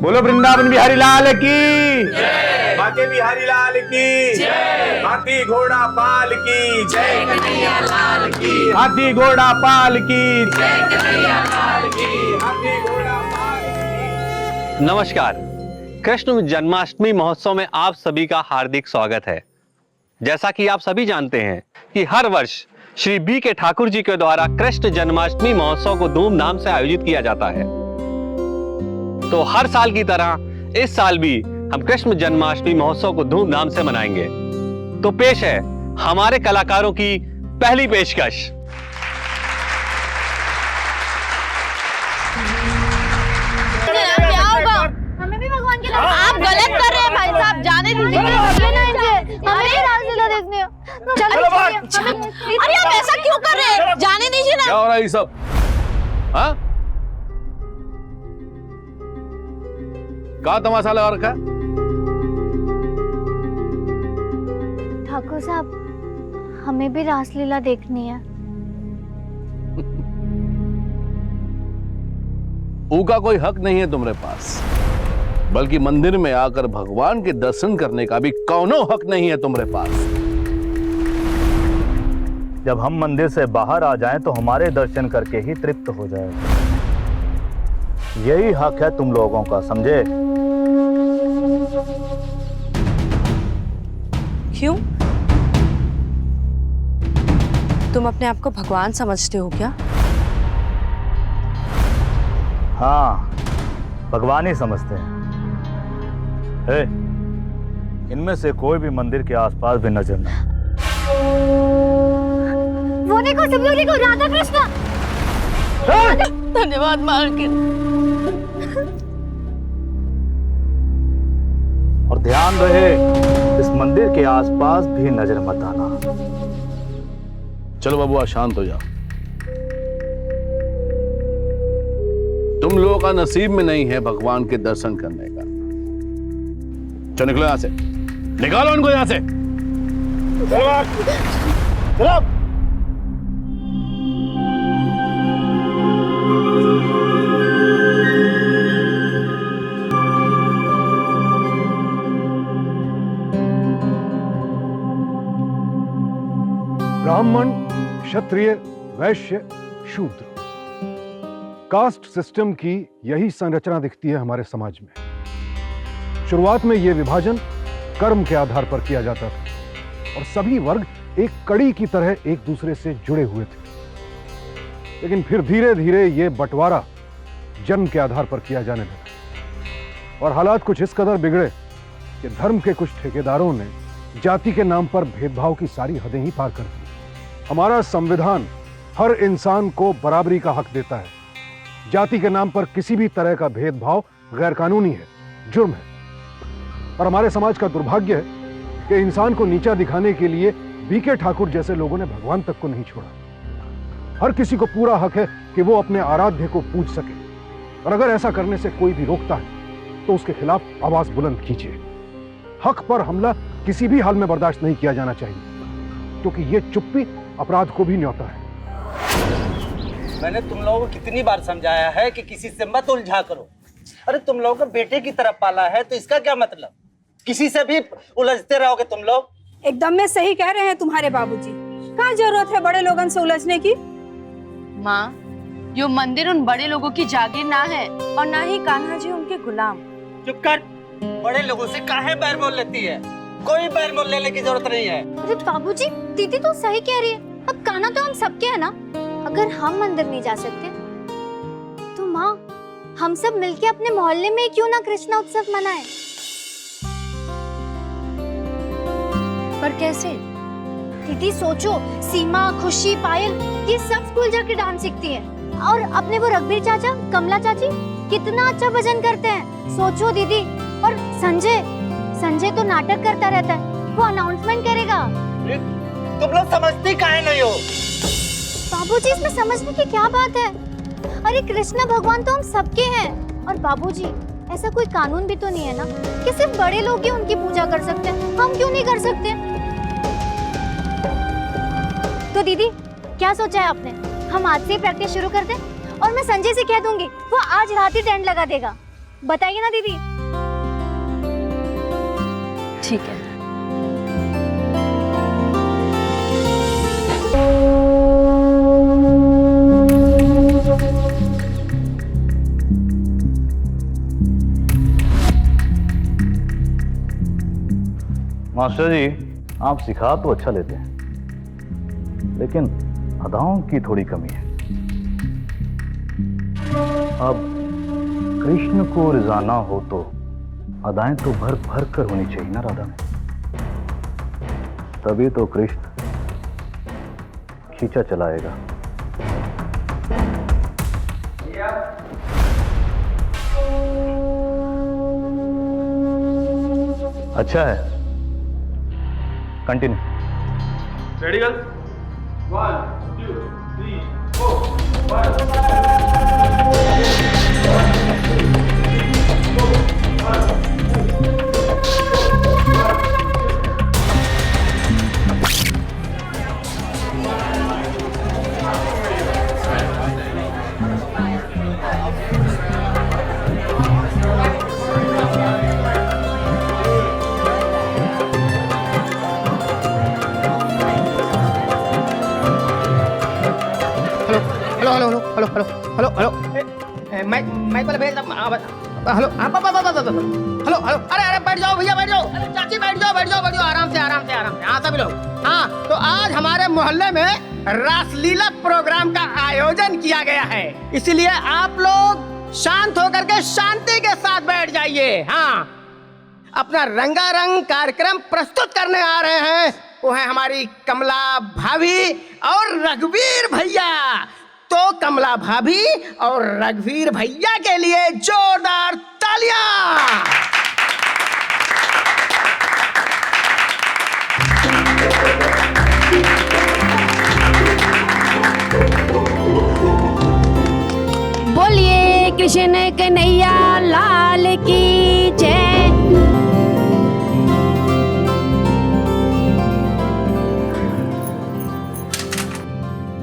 बोलो वृंदावन बिहारी लाल की जय। बाके बिहारी लाल की जय। हाथी घोड़ा पाल की जय। कन्हैया लाल की। हाथी घोड़ा पाल की जय। कन्हैया लाल की। हाथी घोड़ा पाल की। नमस्कार। कृष्ण जन्माष्टमी महोत्सव में आप सभी का हार्दिक स्वागत है। जैसा कि आप सभी जानते हैं कि हर वर्ष श्री बी के ठाकुर जी के द्वारा कृष्ण जन्माष्टमी महोत्सव को धूमधाम से आयोजित किया जाता है। तो हर साल की तरह इस साल भी हम कृष्ण जन्माष्टमी महोत्सव को धूमधाम से मनाएंगे। तो पेश है हमारे कलाकारों की पहली पेशकश। हमें भी भगवान के आप गलत कर रहे हैं भाई साहब, जाने दीजिए हमें रासलीला देखनी है। अरे आप ऐसा क्यों कर रहे हैं, जाने दीजिए ना। क्या हो रहा है ये सब? हाँ, क्या तमाशा लगा रखा है? ठाकुर साहब हमें भी रासलीला देखनी है। ऊका कोई हक नहीं है तुम्हारे पास, बल्कि मंदिर में आकर भगवान के दर्शन करने का भी कौनो हक नहीं है तुम्हारे पास। जब हम मंदिर से बाहर आ जाएं तो हमारे दर्शन करके ही तृप्त हो जाए। यही हक है तुम लोगों का, समझे? क्यों? तुम अपने आप को भगवान समझते हो क्या? हाँ, भगवान ही समझते हैं। इनमें से कोई भी मंदिर के आसपास भी नजर ना। वो देखो सब लोग देखो, राधा कृष्ण। धन्यवाद मालकिन। और ध्यान रहे इस मंदिर के आसपास भी नजर मत आना। चलो बाबू, शांत हो जाओ। तुम लोगों का नसीब में नहीं है भगवान के दर्शन करने का। चलो निकलो यहां से, निकालो उनको यहां से। चलो। ब्राह्मण, क्षत्रिय, वैश्य, शूद्र, कास्ट सिस्टम की यही संरचना दिखती है हमारे समाज में। शुरुआत में यह विभाजन कर्म के आधार पर किया जाता था और सभी वर्ग एक कड़ी की तरह एक दूसरे से जुड़े हुए थे। लेकिन फिर धीरे धीरे यह बंटवारा जन्म के आधार पर किया जाने लगा और हालात कुछ इस कदर बिगड़े कि धर्म के कुछ ठेकेदारों ने जाति के नाम पर भेदभाव की सारी हदें ही पार कर दी। हमारा संविधान हर इंसान को बराबरी का हक देता है। जाति के नाम पर किसी भी तरह का भेदभाव गैर कानूनी है, जुर्म है। पर हमारे समाज का दुर्भाग्य है कि इंसान को नीचा दिखाने के लिए बीके ठाकुर जैसे लोगों ने भगवान तक को नहीं छोड़ा। हर किसी को पूरा हक है कि वो अपने आराध्य को पूज सके, और अगर ऐसा करने से कोई भी रोकता है तो उसके खिलाफ आवाज बुलंद कीजिए। हक पर हमला किसी भी हाल में बर्दाश्त नहीं किया जाना चाहिए, क्योंकि ये चुप्पी अपराध को भी न्योता है। मैंने तुम लोगों को कितनी बार समझाया है कि किसी से मत उलझा करो। अरे तुम लोगों को बेटे की तरफ पाला है तो इसका क्या मतलब? किसी से भी उलझते रहोगे तुम लोग। एकदम में सही कह रहे हैं तुम्हारे बाबूजी। कहाँ जरूरत है बड़े लोगों से उलझने की? माँ, यो मंदिर उन बड़े लोगों की जागीर ना है और ना ही कान्हा जी उनके गुलाम। चुप कर। बड़े लोगों से काहे बैर मोल लेती है? कोई बैर मोल लेने की जरूरत नहीं है। अरे बाबूजी, दीदी तो सही कह रही है। अब कान्हा तो हम सबके है ना। अगर हम मंदिर नहीं जा सकते तो माँ, हम सब मिलके अपने मोहल्ले में क्यों ना कृष्णा उत्सव मनाएं? पर कैसे? दीदी सोचो, सीमा, खुशी, पायल ये सब स्कूल जाके डांस सीखती हैं। और अपने वो रघुवीर चाचा, कमला चाची कितना अच्छा भजन करते हैं। सोचो दीदी। और संजय तो नाटक करता रहता है, वो अनाउंसमेंट करेगा। तुम लोग समझती काहे नहीं हो? बाबूजी, इसमें समझने की क्या बात है? अरे कृष्ण भगवान तो हम सबके हैं। और बाबूजी, ऐसा कोई कानून भी तो नहीं है ना कि सिर्फ बड़े लोग ही उनकी पूजा कर सकते हैं, हम क्यों नहीं कर सकते? तो दीदी, क्या सोचा है आपने? हम आज से ही प्रैक्टिस शुरू कर दें? और मैं संजय से कह दूंगी, वो आज रात ही टेंट लगा देगा। बताइए ना दीदी। ठीक है। मास्टर जी, आप सिखा तो अच्छा लेते हैं, लेकिन अदाओं की थोड़ी कमी है। अब कृष्ण को रिझाना हो तो अदाएं तो भर भर कर होनी चाहिए ना राधा में, तभी तो कृष्ण खींचा चलाएगा। अच्छा है, कंटिन्यू। Ready girl? 1 2 3 4 हेलो मैं पहले भेज रहा हूँ। हेलो हेलो हेलो, अरे बैठ जाओ भैया, बैठ जाओ। अरे चाची बैठ जाओ आराम से हाँ सभी लोग। हाँ, तो आज हमारे मोहल्ले में रासलीला प्रोग्राम का आयोजन किया गया है, इसलिए आप लोग शांत होकर के शांति के साथ बैठ जाइए। हाँ, अपना रंगारंग कार्यक्रम प्रस्तुत करने आ रहे हैं, वो है हमारी कमला भाभी और रघुवीर भैया। तो कमला भाभी और रघुवीर भैया के लिए जोरदार तालियां। बोलिए कृष्ण कन्हैया लाल की जय।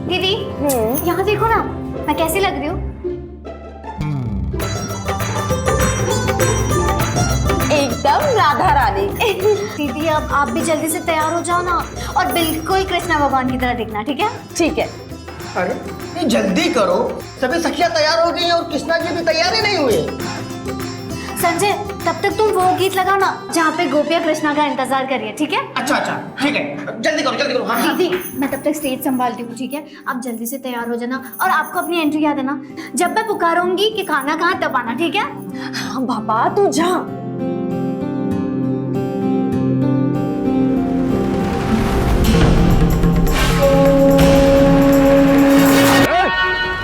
दीदी यहाँ देखो ना, मैं कैसी लग रही हूँ? एकदम राधा रानी। दीदी अब आप भी जल्दी से तैयार हो जाओ ना, और बिल्कुल कृष्णा भगवान की तरह दिखना, ठीक है? ठीक है। अरे ये जल्दी करो, सभी सखियां तैयार हो गई हैं और कृष्णा जी भी तैयार ही नहीं हुए। संजय, तब तक तुम वो गीत लगाओ ना जहाँ पे गोपियाँ कृष्णा का इंतजार करिए, ठीक है? अच्छा ठीक है, जल्दी करो। हाँ। दीदी मैं तब तक स्टेज संभालती हूँ, ठीक है? आप जल्दी से तैयार हो जाना, और आपको अपनी एंट्री याद है ना? जब मैं पुकारूंगी कि खाना कहाँ, तब आना, ठीक है? हाँ बाबा तू जा।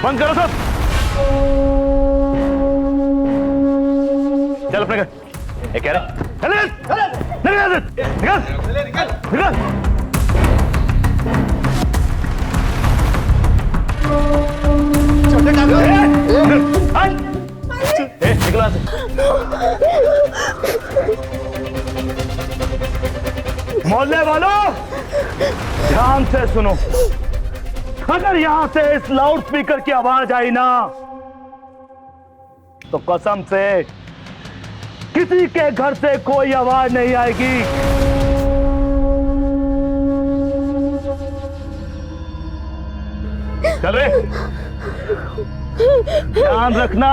बंद करो सब, चल अपने घर। ये कह रहे निकला। मोहल्ले वालों ध्यान से सुनो, अगर यहां से इस लाउड स्पीकर की आवाज आई ना, तो कसम से किसी के घर से कोई आवाज नहीं आएगी। चल रे, ध्यान रखना।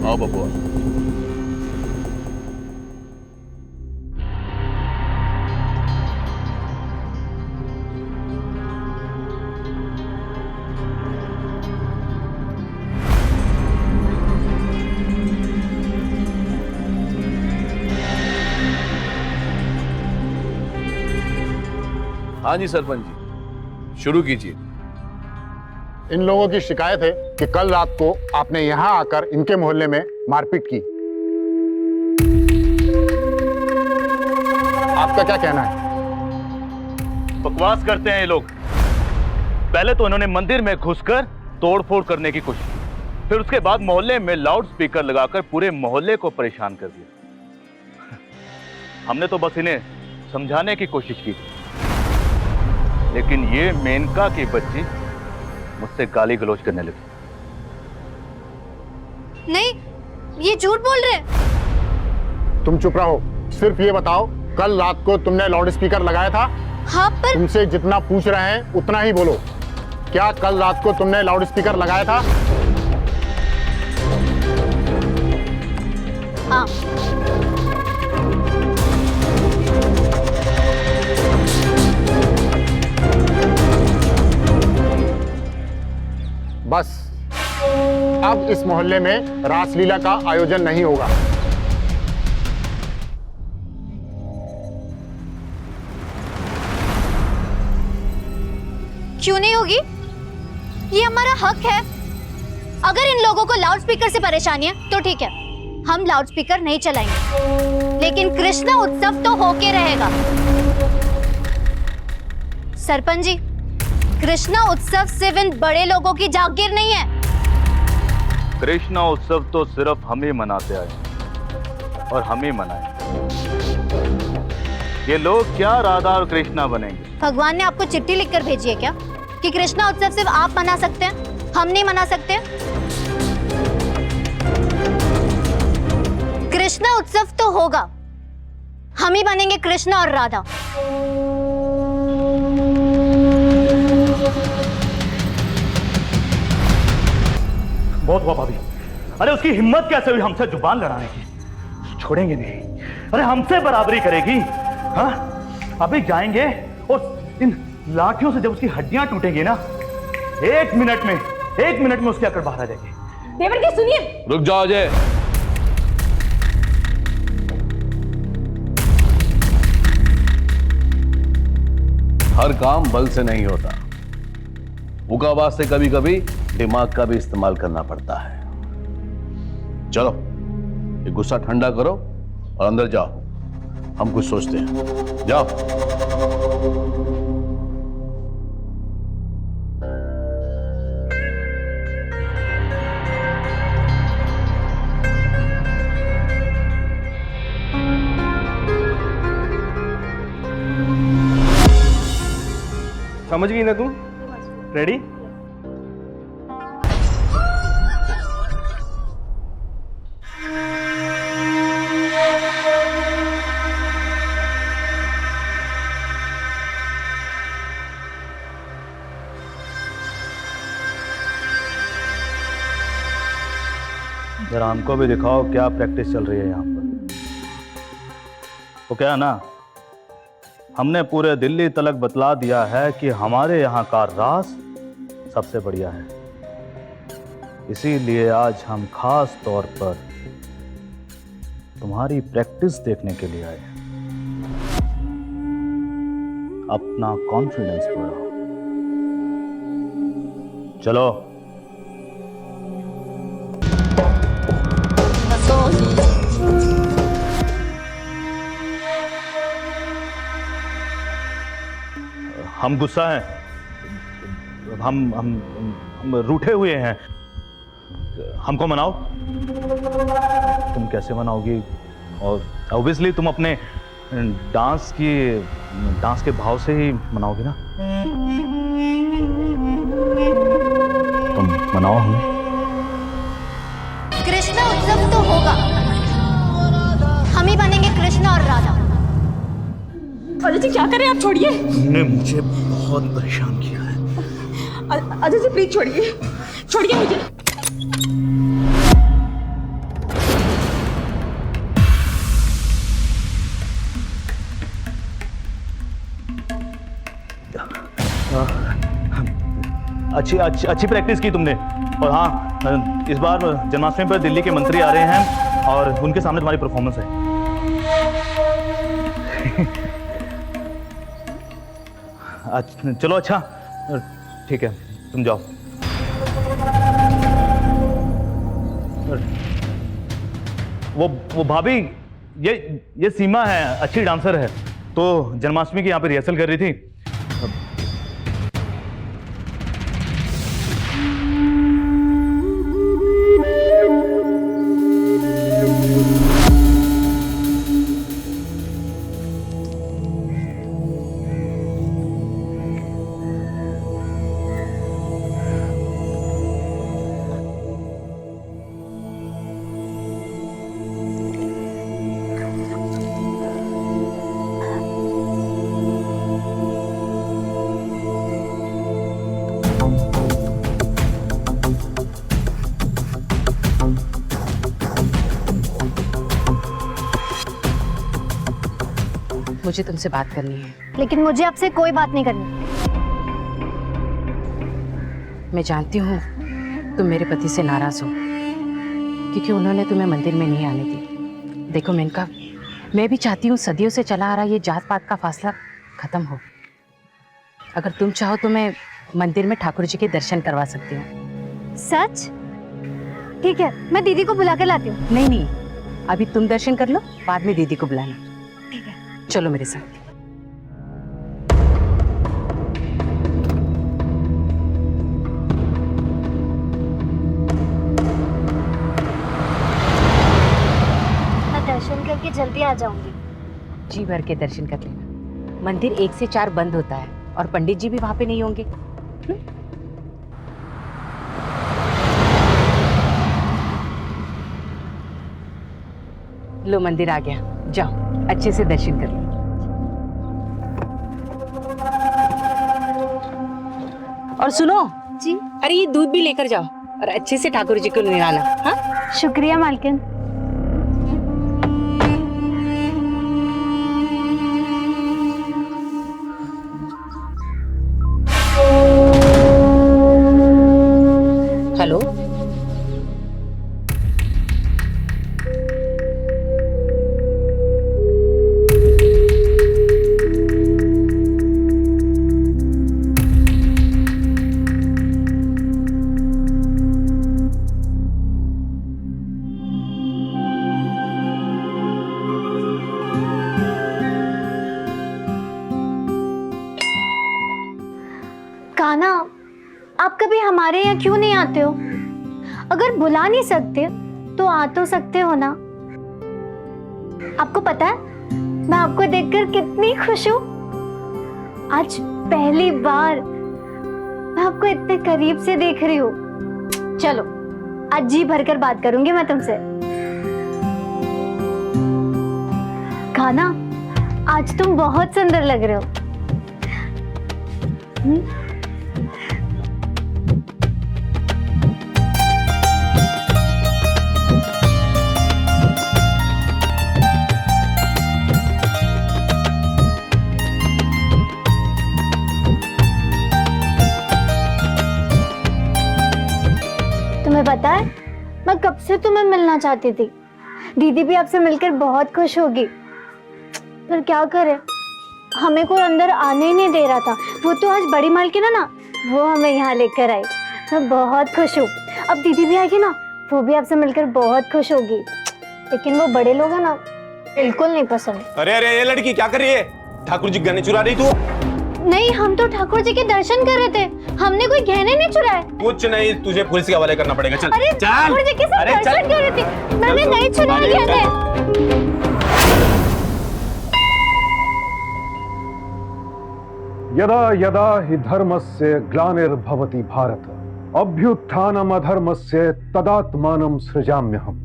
आओ बबुआ। हाँ जी सरपंच जी, शुरू कीजिए। इन लोगों की शिकायत है कि कल रात को आपने यहां आकर इनके मोहल्ले में मारपीट की। आपका क्या कहना है? बकवास करते हैं ये लोग। पहले तो इन्होंने मंदिर में घुसकर तोड़फोड़ करने की कोशिश की, फिर उसके बाद मोहल्ले में लाउड स्पीकर लगाकर पूरे मोहल्ले को परेशान कर दिया। हमने तो बस इन्हें समझाने की कोशिश की, लेकिन ये मेनका की बच्ची मुझसे गाली गलौज करने लगी। नहीं, ये झूठ बोल रहे हैं। तुम चुप रहो, सिर्फ ये बताओ कल रात को तुमने लाउड स्पीकर लगाया था? हाँ, पर तुमसे जितना पूछ रहे हैं उतना ही बोलो। क्या कल रात को तुमने लाउड स्पीकर लगाया था? हाँ। बस अब इस मोहल्ले में रासलीला का आयोजन नहीं होगा। क्यों नहीं होगी? ये हमारा हक है। अगर इन लोगों को लाउड स्पीकर से परेशानी है तो ठीक है, हम लाउड स्पीकर नहीं चलाएंगे, लेकिन कृष्ण उत्सव तो होके रहेगा। सरपंच जी, कृष्ण उत्सव सिर्फ इन बड़े लोगों की जागीर नहीं है। कृष्ण उत्सव तो सिर्फ हम ही मनाते आए और हम ही मनाएंगे। ये लोग क्या राधा और कृष्णा बनेंगे? भगवान ने आपको चिट्ठी लिखकर भेजी है क्या कि कृष्णा उत्सव सिर्फ आप मना सकते हैं, हम नहीं मना सकते? कृष्णा उत्सव तो होगा, हम ही बनेंगे कृष्णा और राधा। बहुत हुआ भाभी। अरे उसकी हिम्मत कैसे हुई हमसे जुबान लड़ाने की? छोड़ेंगे नहीं। अरे हमसे बराबरी करेगी? हाँ, अभी जाएंगे और इन लाठियों से जब उसकी हड्डियां टूटेंगी ना, एक मिनट में उसकी अकड़ बाहर आ जाएगी। देवर जी सुनिए। रुक जाओ अजय। हर काम बल से नहीं होता, उनका वास्ते कभी कभी दिमाग का भी इस्तेमाल करना पड़ता है। चलो ये गुस्सा ठंडा करो और अंदर जाओ, हम कुछ सोचते हैं। जाओ। समझ गई ना तुम? रेडी? जरा हमको भी दिखाओ क्या प्रैक्टिस चल रही है यहाँ पर। तो क्या ना, हमने पूरे दिल्ली तलक बतला दिया है कि हमारे यहाँ का रास सबसे बढ़िया है। इसीलिए आज हम खास तौर पर तुम्हारी प्रैक्टिस देखने के लिए आए हैं। अपना कॉन्फिडेंस बढ़ाओ। चलो। हम गुस्सा हैं, हम रूठे हुए हैं। हमको मनाओ। तुम कैसे मनाओगी? और ऑब्वियसली तुम अपने डांस के भाव से ही मनाओगी ना। तुम मनाओ हमें। कृष्ण उत्सव तो होगा, हम ही बनेंगे कृष्ण और राधा। अजय जी क्या करें आप? छोड़िए। तुमने मुझे बहुत परेशान किया है। अजय जी प्लीज छोड़िए, छोड़िए मुझे। अच्छी प्रैक्टिस की तुमने। और हाँ, इस बार जन्माष्टमी पर दिल्ली के मंत्री आ रहे हैं और उनके सामने तुम्हारी परफॉर्मेंस है। चलो अच्छा ठीक है, तुम जाओ। वो भाभी, ये सीमा है, अच्छी डांसर है, तो जन्माष्टमी की यहाँ पे रिहर्सल कर रही थी। मुझे तुमसे बात करनी है। लेकिन मुझे आपसे कोई बात नहीं करनी। मैं जानती हूँ तुम मेरे पति से नाराज हो क्योंकि उन्होंने तुम्हें मंदिर में नहीं आने दी। देखो मेनका, मैं भी चाहती हूँ सदियों से चला आ रहा ये जात पात का फासला खत्म हो। अगर तुम चाहो तो मैं मंदिर में ठाकुर जी के दर्शन करवा सकती हूँ। सच? ठीक है, मैं दीदी को बुला कर लाती हूँ। नहीं नहीं, अभी तुम दर्शन कर लो, बाद में दीदी को बुलाना। ठीक है, चलो मेरे साथ। मैं दर्शन करके जल्दी आ जाऊंगी। जी भर के दर्शन कर लेना। मंदिर 1 से 4 बंद होता है और पंडित जी भी वहां पे नहीं होंगे। लो मंदिर आ गया, जाओ अच्छे से दर्शन कर लो। और सुनो जी। अरे ये दूध भी लेकर जाओ और अच्छे से ठाकुर जी को नहलाना। हाँ, शुक्रिया मालकिन। हेलो, कान्हा, आप कभी हमारे यहाँ क्यों नहीं आते हो? अगर बुला नहीं सकते तो आ तो सकते हो ना। आपको पता है मैं आपको देखकर कितनी खुश हूँ। आज पहली बार मैं आपको इतने करीब से देख रही हूँ। चलो आज जी भरकर बात करूंगी मैं तुमसे। कान्हा, आज तुम बहुत सुंदर लग रहे हो। तुम्हें पता है मैं कब से तुम्हें मिलना चाहती थी। दीदी भी आपसे मिलकर बहुत खुश होगी, पर क्या करे, हमें कोई अंदर आने ही नहीं दे रहा था। वो तो आज बड़ी मालकिन है ना, वो हमें यहाँ लेकर आई। मैं बहुत खुश हूँ। अब दीदी भी आएगी ना, वो भी आपसे मिलकर बहुत खुश होगी। लेकिन वो बड़े लोग हैं ना, बिल्कुल नहीं पसंद। अरे अरे ये लड़की क्या कर रही है? ठाकुर जी गहने चुरा रही तू? नहीं, हम तो ठाकुर जी के दर्शन कर रहे थे, हमने कोई गहने नहीं चुराए। कुछ नहीं, तुझे पुलिस के हवाले करना पड़ेगा। चल अरे चल। ठाकुर जी के साथ दर्शन कर रहे थे, मैंने नहीं चुराए गहने। यदा यदा हि धर्मस्य ग्लानिर्भवति भारत अभ्युत्थानम् अधर्मस्य तदात्मानं सृजाम्यहम्।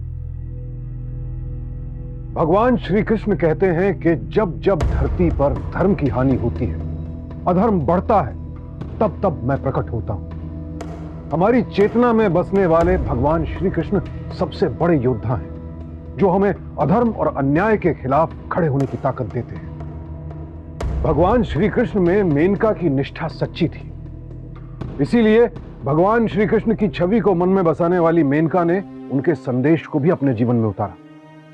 भगवान श्री कृष्ण कहते हैं कि जब जब धरती पर धर्म की हानि होती है, अधर्म बढ़ता है, तब तब मैं प्रकट होता हूं। हमारी चेतना में बसने वाले भगवान श्री कृष्ण सबसे बड़े योद्धा हैं, जो हमें अधर्म और अन्याय के खिलाफ खड़े होने की ताकत देते हैं। भगवान श्री कृष्ण में मेनका की निष्ठा सच्ची थी, इसीलिए भगवान श्री कृष्ण की छवि को मन में बसाने वाली मेनका ने उनके संदेश को भी अपने जीवन में उतारा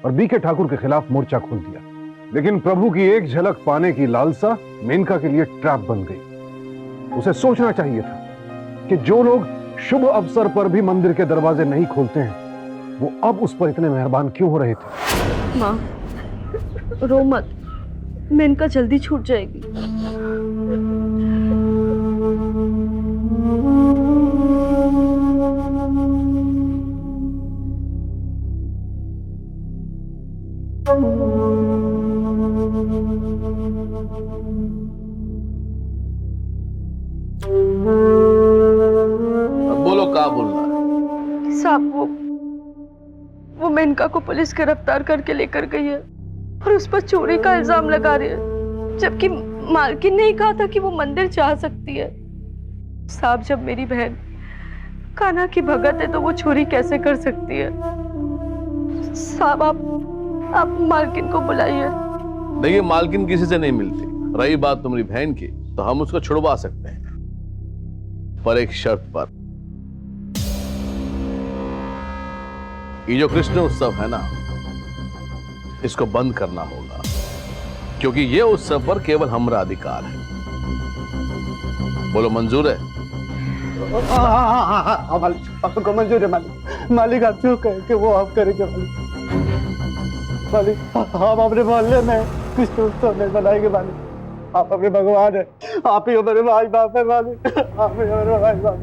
और बीके ठाकुर के खिलाफ मोर्चा खोल दिया। लेकिन प्रभु की एक झलक पाने की लालसा मेनका के लिए ट्रैप बन गई। उसे सोचना चाहिए था कि जो लोग शुभ अवसर पर भी मंदिर के दरवाजे नहीं खोलते हैं, वो अब उस पर इतने मेहरबान क्यों हो रहे थे। माँ रो मत, मेनका जल्दी छूट जाएगी। बोलो, क्या बोलना है? साहब वो मेनका को पुलिस गिरफ्तार करके लेकर गई है और उस पर चोरी का इल्जाम लगा रही है, जबकि मालकिन ने ही कहा था कि वो मंदिर जा सकती है। साहब, जब मेरी बहन कान्हा की भगत है तो वो चोरी कैसे कर सकती है? साहब आप मालकिन को बुलाइए, देखिए, मालकिन किसी से नहीं मिलती। रही बात तुम्हारी बहन की, तो हम उसको छुड़वा सकते हैं, पर एक शर्त पर। ये जो कृष्ण उत्सव है ना, इसको बंद करना होगा, क्योंकि ये उत्सव पर केवल हमारा अधिकार है। बोलो, मंजूर है? हाँ मालिक, आपको मंजूर है मालिक। मालिक आप जो कहे कि वो आप करेंगे मालिक। हम अपने मोहल्ले में कृष्ण उत्सव नहीं मनाएंगे मालिक। आप अपने भगवान है, आप ही हमारे भाई बाप है मालिक, आप ही हमारे भाई बाप।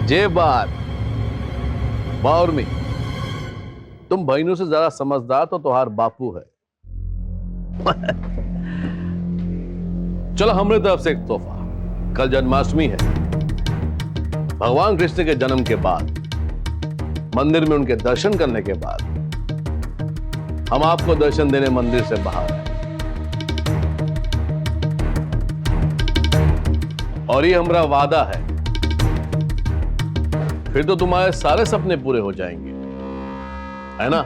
जे बात बाउर में, तुम बहनों से ज्यादा समझदार तो तुम्हार बापू है। चलो, हमारी तरफ से एक तोहफा। कल जन्माष्टमी है। भगवान कृष्ण के जन्म के बाद, मंदिर में उनके दर्शन करने के बाद, हम आपको दर्शन देने मंदिर से बाहर आए। और ये हमारा वादा है, फिर तो तुम्हारे सारे सपने पूरे हो जाएंगे, है ना?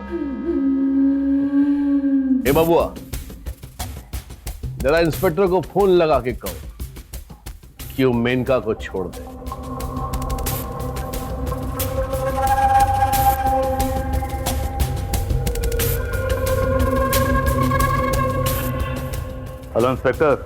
ए बबुआ, जरा इंस्पेक्टर को फोन लगा के कहो कि वो मेनका को छोड़ दे। Hello inspector.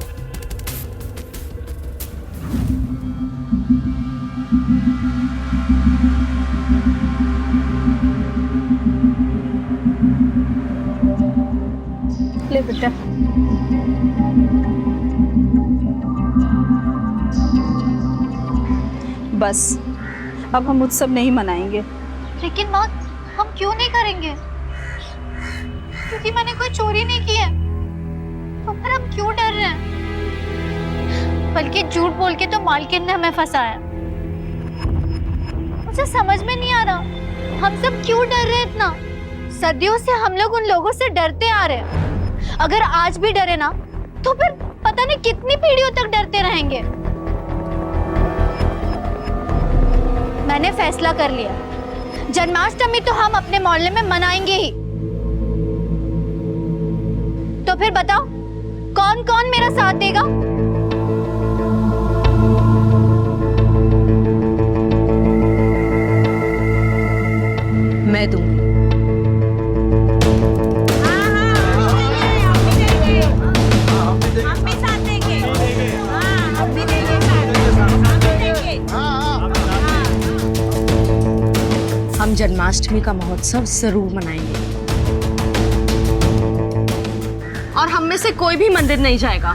ले बेटा। बस अब हम उत्सव नहीं मनाएंगे। लेकिन माँ, हम क्यों नहीं करेंगे? क्योंकि मैंने कोई चोरी नहीं की है, तो फिर हम क्यों डर रहे हैं? बल्कि झूठ बोल के तो मालकिन ने हमें फंसाया। मुझे समझ में नहीं आ रहा, हम सब क्यों डर रहे हैं इतना? सदियों से हम लोग उन लोगों से डरते आ रहे हैं। अगर आज भी डरे ना, तो फिर पता नहीं कितनी पीढ़ियों तक डरते रहेंगे। मैंने फैसला कर लिया, जन्माष्टमी तो हम अपने मोहल्ले में मनाएंगे ही। तो फिर बताओ, कौन कौन मेरा साथ देगा? मैं दूंगी। हम जन्माष्टमी का महोत्सव जरूर मनाएंगे और हम में से कोई भी मंदिर नहीं जाएगा,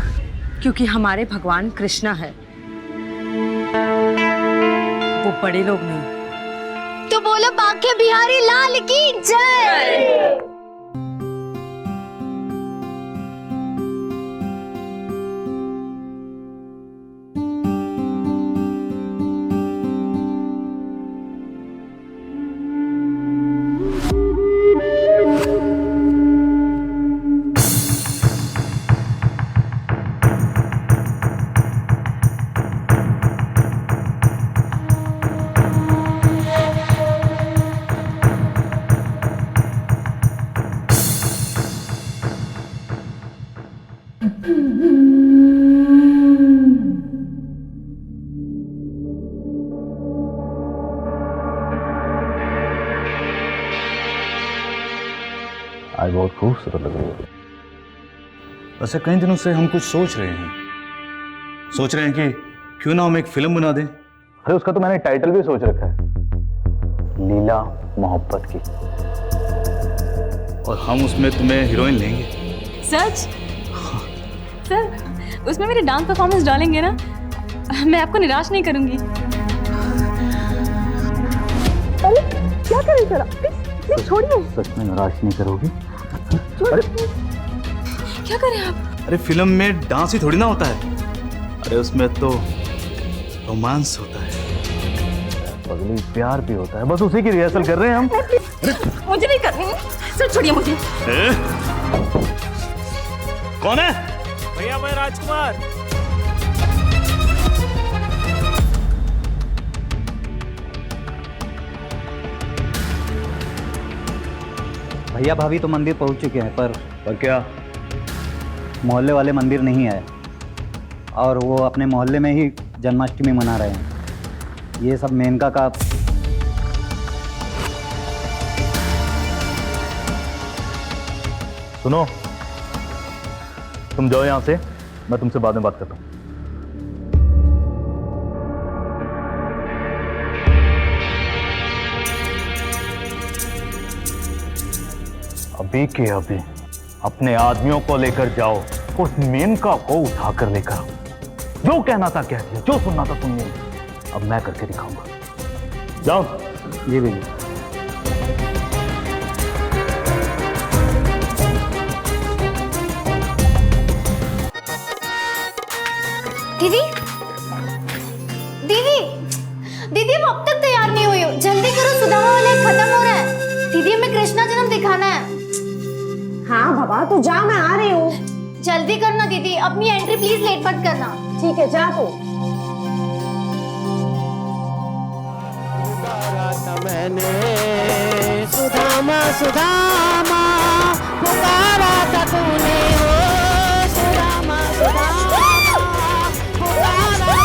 क्योंकि हमारे भगवान कृष्णा है, वो बड़े लोग नहीं। तो बोलो, बांके बिहारी लाल की जय। आज बहुत खूबसूरत लग रही है। वैसे कई दिनों से हम कुछ सोच रहे हैं कि क्यों ना हम एक फिल्म बना दें। अरे उसका तो मैंने टाइटल भी सोच रखा है, लीला मोहब्बत की। और हम उसमें तुम्हें हीरोइन लेंगे। सच? सर, उसमें मेरे डांस परफॉर्मेंस डालेंगे ना? मैं आपको निराश नहीं करूंगी। अरे क्या करें सर? प्लीज छोड़िए। सच में निराश नहीं करोगी? अरे क्या करें आप? अरे फिल्म में डांस ही थोड़ी ना होता है, अरे उसमें तो रोमांस होता है, पगली प्यार भी होता है। बस उसी की रिहर्सल कर रहे हैं हम। मुझे नहीं करनी सर, छोड़िए मुझे। कौन है? भैया मैं राजकुमार। भैया भाभी तो मंदिर पहुंच चुके हैं, पर क्या? मोहल्ले वाले मंदिर नहीं आए और वो अपने मोहल्ले में ही जन्माष्टमी मना रहे हैं। ये सब मेनका का सुनो, तुम जाओ यहाँ से, मैं तुमसे बाद में बात करता हूँ। अभी के अभी अपने आदमियों को लेकर जाओ, उस मेनका को उठाकर लेकर आओ। जो कहना था कह दिया, जो सुनना था सुन लिया, अब मैं करके दिखाऊंगा। जाओ। जी भैया। दीदी दीदी दीदी, हम अब तक तैयार नहीं हुई हो, जल्दी करो, सुदामा वाले खत्म हो रहा है। दीदी हमें कृष्णा जन्म दिखाना है। हाँ बाबा, तू जा, मैं आ रही हूँ। जल्दी करना दीदी, अपनी एंट्री प्लीज लेट मत करना। ठीक है, जा तू। मैंने सुदामा सुदामा पुकारा था तूने, ओ सुदामा सुदामा पुकारा था।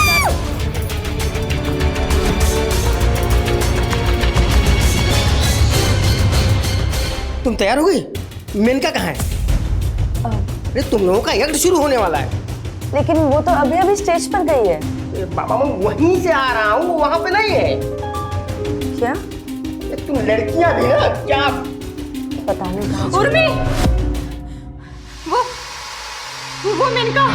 तुम तैयार हो गई? मेनका कहाँ है? अरे तुम लोगों का यज्ञ शुरू होने वाला है। लेकिन वो तो अभी अभी स्टेज पर गई है। बाबा मैं वहीं से आ रहा हूँ, वहां पे नहीं है। क्या? तुम लड़कियां भी ना क्या? पता नहीं। उर्मी, वो मेनका।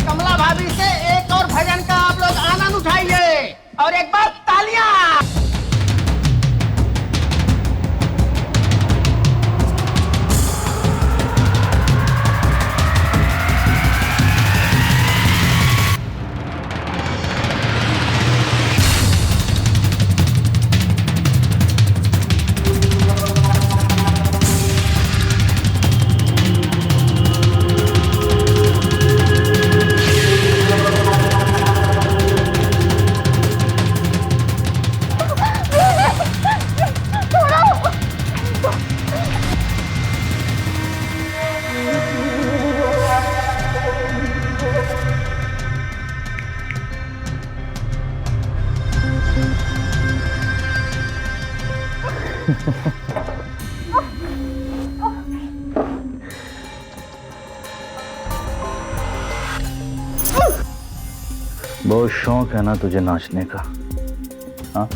कमला भाभी से एक और भजन का आप लोग आनंद उठाइए और एक बार तालियां। बहुत शौक है ना तुझे नाचने का? हाँ,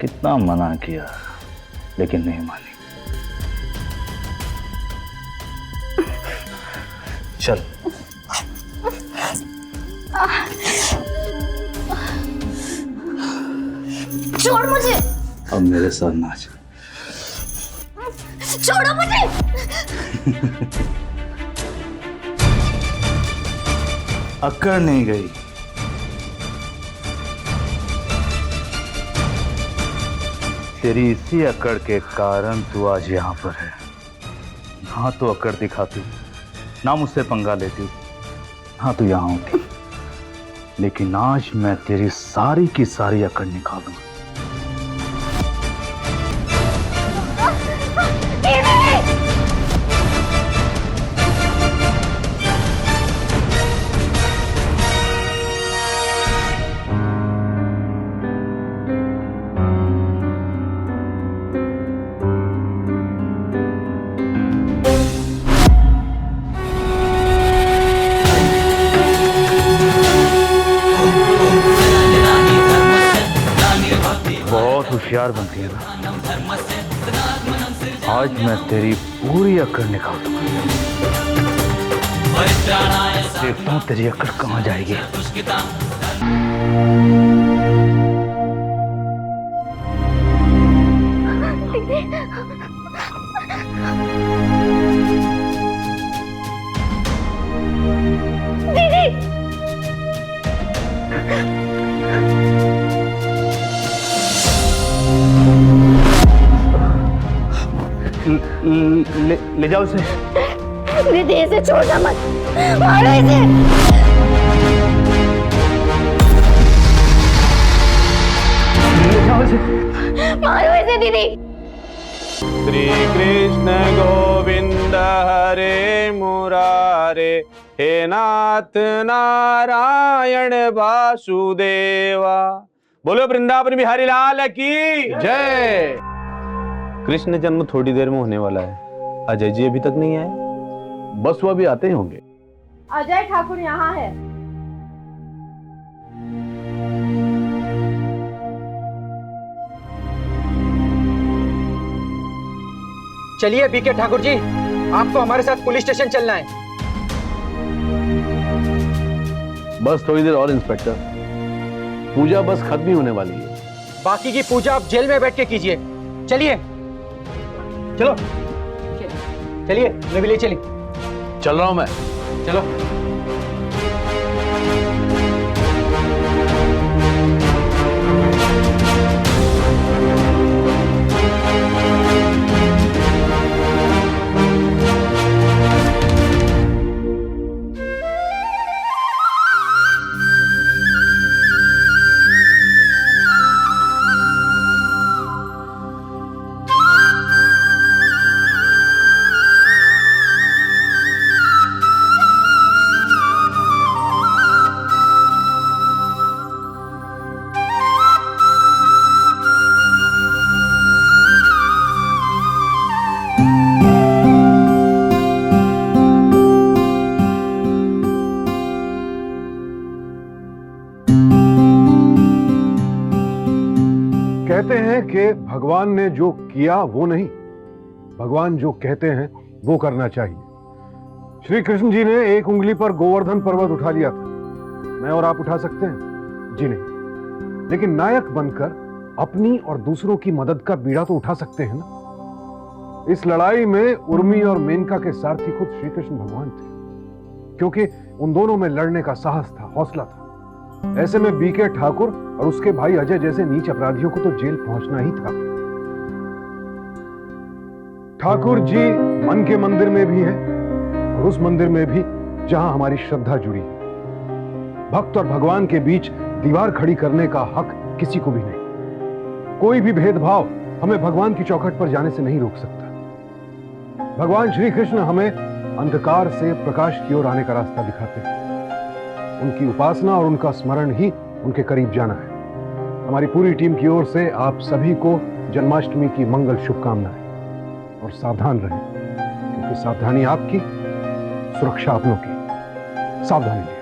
कितना मना किया लेकिन नहीं मानी। चल छोड़ मुझे, अब मेरे साथ नाच। छोड़ो मुझे। अक्कड़ नहीं गई। तेरी इसी अकड़ के कारण तू आज यहाँ पर है। हाँ तो अकड़ दिखाती, ना मुझसे पंगा लेती, हाँ तो यहाँ होती, लेकिन आज मैं तेरी सारी की सारी अकड़ निकालूंगा। बहुत होशियार बनती है ना, आज मैं तेरी पूरी अकड़ निकाल दूंगा। देखता हूँ तेरी अकड़ कहाँ जाएगी। ले जाओ उसे। दीदी इसे छोड़ना मत, मारो इसे। मारो इसे दीदी। श्री कृष्ण गोविंद हरे मुरारे, हे नाथ नारायण वासुदेवा। बोलो वृंदावन बिहारी लाल की जय। कृष्ण जन्म थोड़ी देर में होने वाला है, अजय जी अभी तक नहीं आए। बस वो अभी आते ही होंगे। अजय ठाकुर यहाँ है। चलिए बीके ठाकुर जी, आपको हमारे साथ पुलिस स्टेशन चलना है। बस थोड़ी देर और इंस्पेक्टर, पूजा बस खत्म ही होने वाली है। बाकी की पूजा आप जेल में बैठ के कीजिए। चलिए चलो, चलिए मैं भी ले चली। चल रहा हूं मैं। चलो। कहते हैं कि भगवान ने जो किया वो नहीं, भगवान जो कहते हैं वो करना चाहिए। श्री कृष्ण जी ने एक उंगली पर गोवर्धन पर्वत उठा लिया था। मैं और आप उठा सकते हैं? जी नहीं। लेकिन नायक बनकर अपनी और दूसरों की मदद का बीड़ा तो उठा सकते हैं ना। इस लड़ाई में उर्मी और मेनका के सारथी खुद श्री कृष्ण भगवान थे, क्योंकि उन दोनों में लड़ने का साहस था, हौसला था। ऐसे में बीके ठाकुर और उसके भाई अजय जैसे नीच अपराधियों को तो जेल पहुंचना ही था। ठाकुर जी मन के मंदिर में भी हैं और उस मंदिर में भी जहां हमारी श्रद्धा जुड़ी है। भक्त और भगवान के बीच दीवार खड़ी करने का हक किसी को भी नहीं। कोई भी भेदभाव हमें भगवान की चौखट पर जाने से नहीं रोक सकता। भगवान श्री कृष्ण हमें अंधकार से प्रकाश की ओर आने का रास्ता दिखाते हैं। उनकी उपासना और उनका स्मरण ही उनके करीब जाना है। हमारी पूरी टीम की ओर से आप सभी को जन्माष्टमी की मंगल शुभकामनाएं। और सावधान रहें, क्योंकि सावधानी आपकी, सुरक्षा अपनों की। सावधानी।